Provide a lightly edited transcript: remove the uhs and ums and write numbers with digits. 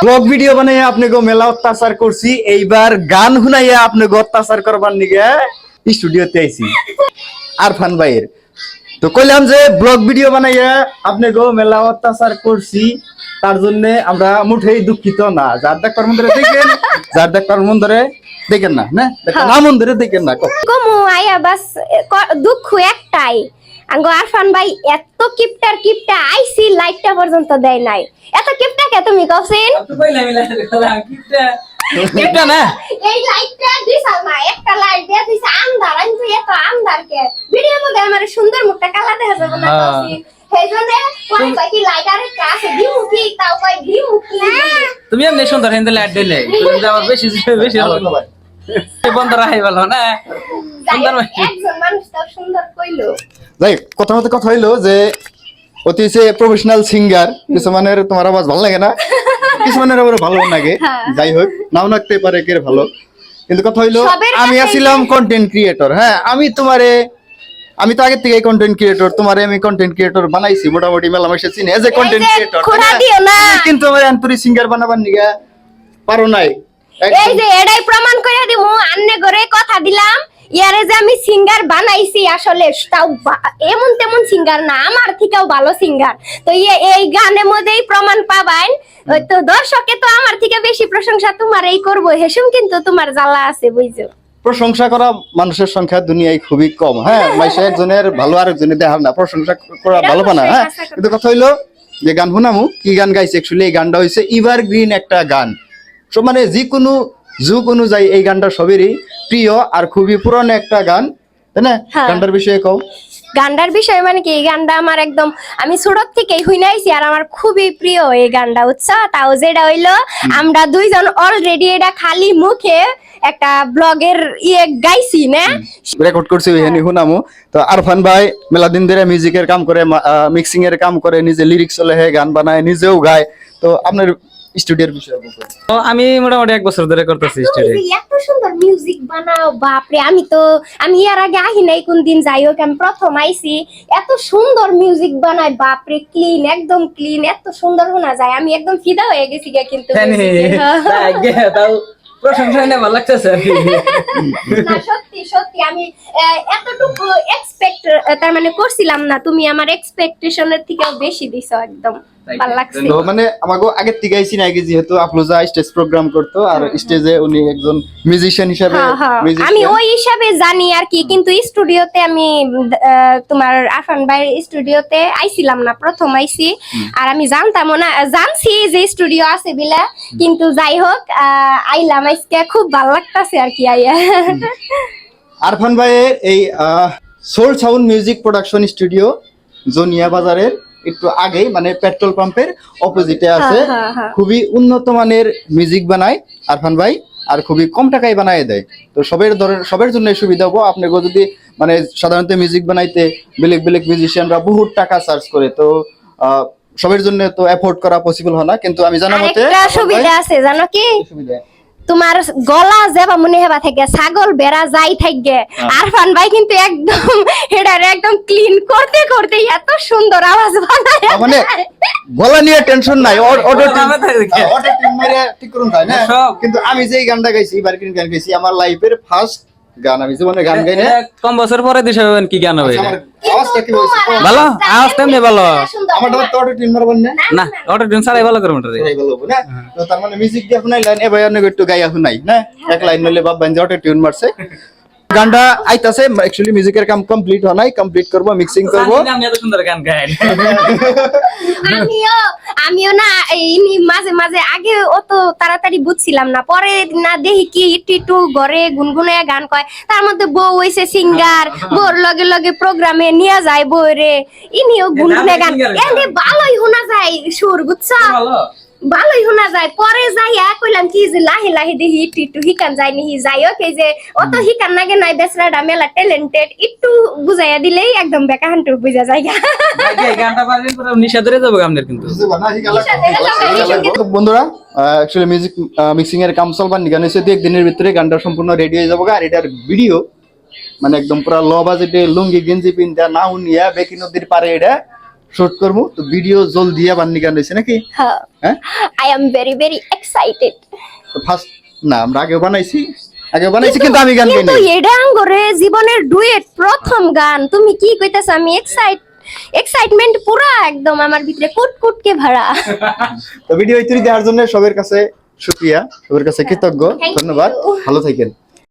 Blog video বানাইয়া আপনাকে মেলা অত্যাচার করছি, এইবার গান শুনাইয়া আপনাকে অত্যাচার করবার নিগে স্টুডিওতে আইছি আরফান ভাইয়ের। তো কইলাম যে ব্লগ ভিডিও বানাইয়া আপনাকে মেলা অত্যাচার করছি, তার জন্য আমরা মুঠেই দুঃখিত না। যার দেখবার মন ধরে দেখেন, যার দেখবার মন ধরে দেখেন না, না না মন ধরে দেখেন না। কমু আয়া বাস দুঃখ একটাই, আঙ্গো আরফান ভাই এত কিপটা আইসি লাইটটা পর্যন্ত দেয় নাই। এত কিপটা কে তুমি কছেন? কিপটা না এই লাইটটা দিছাল না, একটা লাইট দিয়া দিছে আন্ধার, আমি তো এত আন্ধার কে ভিডিওর মধ্যে আমার সুন্দর মুখটা কালা দেখা যাবে না কছি। সেইজন্য কোন কই লাইট আরে কাছে দিমু কি তাও কই দিমু কি। তুমি এমনি সুন্দর হেন্দে লাইট দিলে তুমি আমার বেশি বন্ধ রাখাই ভালো না। সুন্দর একজন মানুষ তো সুন্দর কইলো। যাই কথা মতো কথা হইলো যে অতি সে প্রফেশনাল সিঙ্গার, কিছু মানের তোমার আওয়াজ ভালো লাগে না, কিছু মানের আবার ভালো লাগে। যাই হোক নাও লাগতে পারে কে ভালো, কিন্তু কথা হইলো আমি আসছিলাম কন্টেন্ট ক্রিয়েটর। হ্যাঁ আমি তো আগে থেকে কন্টেন্ট ক্রিয়েটর, তোমারে আমি কন্টেন্ট ক্রিয়েটর বানাইছি মোটামুটি মেলামেশা চিনি এজ এ কন্টেন্ট ক্রিয়েটর, কিন্তু আমার আন্তরিক সিঙ্গার বানাবার নিগা পারো নাই। এই যে এটাই প্রমাণ করে দিমু, আন্নে করে কথা দিলাম ইয়ারে যে আমি সিঙ্গার বানাইছি, আসলে তাও এমন তেমন সিঙ্গার না, আমার থেকেও ভালো সিঙ্গার। তো এই গানের মধ্যেই প্রমাণ পাবেন। তো দর্শকে তো আমার থেকে বেশি প্রশংসা তোমার এই করবো, হেসুম কিন্তু তোমার জ্বালা আছে বুঝছো। প্রশংসা করা মানুষের সংখ্যা দুনিয়ায় খুবই কম। হ্যাঁ মাইসা একজনের ভালো আরেকজনের দেখার না, প্রশংসা করা ভালো পানা। হ্যাঁ কিন্তু কথা হইলো যে গান শুনামু, কি গান গাইছে অ্যাকচুয়ালি এই গানটা হইছে এভারগ্রিন একটা গান। সব মানে যে কোনো যুগ অনুযায়ী এই গানটা সবেরই প্রিয় আর খুবই পুরনো একটা গান, তাই না? গানটার বিষয়ে কও। গানটার বিষয় মানে কি, এই গানটা আমার একদম আমি ছোট থেকেই শুনাইছি আর আমার খুবই প্রিয় এই গানটা, বুঝছো? তাও যেটা হইলো আমরা দুইজন অলরেডি এটা খালি মুখে একটা ব্লগের গাইছি না, রেকর্ড করছি ওইখানে শুনামু। তো আরফান ভাই মেলা দিন ধরে মিউজিকের কাম করে, মিক্সিং এর কাম করে, নিজে লিরিক্স লেখে, গান বানায়, নিজেও গায়। তো আপনার স্টুডিওর বিষয়ে বলুন। তো আমি মোটামুটি 1 বছর ধরে করতেছি স্টুডিও। এত সুন্দর মিউজিক বানাও বাপরে, আমি এর আগে আহি নাই কোন দিন, যাই হোক আমি প্রথম আইছি। এত সুন্দর মিউজিক বানায় বাপরে, ক্লিন, একদম ক্লিন, এত সুন্দর শোনা যায়, আমি একদম ফিদা হয়ে গেছি কিন্তু তাও প্রশংসা না ভালো লাগতেছে। না সত্যি আমি এতটুকু এক্সপেক্ট তার মানে করছিলাম না, তুমি আমার এক্সপেকটেশনের থেকেও বেশি দিছো, একদম ভালো লাগছে। তো মানে আমাগো আগে থেকে আইছি না, আগে যেহেতু আপলোজা স্টেজ প্রোগ্রাম করতো আর স্টেজে উনি একজন মিউজিশিয়ান হিসেবে, আমি ওই হিসাবে জানি আর কি। কিন্তু স্টুডিওতে আমি তোমার আরফান ভাইয়ের স্টুডিওতে আইছিলাম না, প্রথম আইছি। আর আমি জানতাম না, জানছি যে স্টুডিও আছে বিলা, কিন্তু যাই হোক আইলাম আজকে, খুব ভালো লাগতাছে আর কি আইয়া। আরফান ভাইয়ের এই soul sound music production studio Joniya বাজারের একটু আগেই, মানে পেট্রোল পাম্পের অপোজিটে আছে। খুবই উন্নত মানের মিউজিক বানায় আরফান ভাই, আর খুবই কম টাকায় বানায় দেয়। তো সবের জন্য সুবিধা হবো। আপনাকে যদি মানে সাধারণত মিউজিক বানাইতে বেলেগ মিউজিশিয়ানরা বহুত টাকা চার্জ করে, তো সবের জন্য তো এফোর্ড করা পসিবল হয় না। কিন্তু আমি জানা মতে একটা সুবিধা আছে, জানো কি? তোমার গলা যেবা মনে হেবা থাকে, ছাগল বেড়া যাই থাকে, আরফান ভাই কিন্তু একদম হেডারে একদম ক্লিন করতে করতে এত সুন্দর আওয়াজ বানায়, মানে গলা নিয়ে টেনশন নাই, অটো টিউন মেরে ঠিক করুন তাই না। কিন্তু আমি যেই গানটা গাইছি, এভারগ্রিন গান গাইছি, আমার লাইফের ফার্স্ট গান। আমি জীবনে গান গাই না, কম বছর পরে দিছে কি গান হবে আওয়াজটা কি হইছে ভালো, আওয়াজটা এমনি ভালো। আমারটা তো অটো টিউন মারবেন না, না অটো টিউন ছাড়াই ভালো করে মোটরে ভালো না। তো তার মানে মিউজিক দিয়ে শুনাইলেন, এ ভাই অনেক একটু গাইয়া শুনাই না, এক লাইন নিলে বাবা যে অটো টিউন মারছে। গানটা আইতাছে, অ্যাকচুয়ালি মিউজিকের কাম কমপ্লিট হয় নাই, কমপ্লিট করব, মিক্সিং করব। আমি এত সুন্দর গান গাই। আমিও না মাঝে মাঝে আগে অত তাড়াতাড়ি বুঝছিলাম না, পরে না দেখি কি একটু ঘরে গুনগুনে গান কয়, তার মধ্যে বউ হইছে সিঙ্গার, বউর লগে লগে প্রোগ্রামে নিয়ে যায় বউরে, ইনিও গুনগুনে গান, এনে ভালোই শোনা যায় সুর, বুঝছো? ভালোই শোনা যায়। পরে যাইয়া কইলাম কি যে লাহে লাহে দেখি একটু হিকান যায় নি, যাই হোক এই যে অত হিকান লাগে নাই, বেচারাটা মেলা ট্যালেন্টেড, একটু বুঝাইয়া দিলেই একদম বেকাহান্টু বুঝা যায়। গানটা বাজলে পুরো নিশা ধরে যাবে আমাদের। কিন্তু বন্ধুরা অ্যাকচুয়ালি মিউজিক মিক্সিং এর কাম চলবার নিগান হইছে, 2 দিনের ভিতরে গানটা সম্পূর্ণ রেডি হয়ে যাবে। আর এটার ভিডিও মানে একদম পুরো লো বাজেটে লুঙ্গি গেঞ্জি পিনটা না উনিয়া বেকি নদীর পারে এটা শুট করব তো ভিডিও জলদি বান্নি গান হইছে নাকি হ্যাঁ হ্যাঁ I am very very excited তো ফার্স্ট না আমরা আগে বানাইছি কিন্তু আমি গান গাই কিন্তু নাই এটা আঙ্গরে জীবনের ডুয়েট প্রথম গান তুমি কি কইতাছ আমি এক্সাইটমেন্ট পুরা একদম আমার ভিতরে কুটকুটকে ভরা তো ভিডিও ইত্যাদি দেওয়ার জন্য সবার কাছে শুকরিয়া সবার কাছে কৃতজ্ঞ Thank ধন্যবাদ you. ভালো থাকেন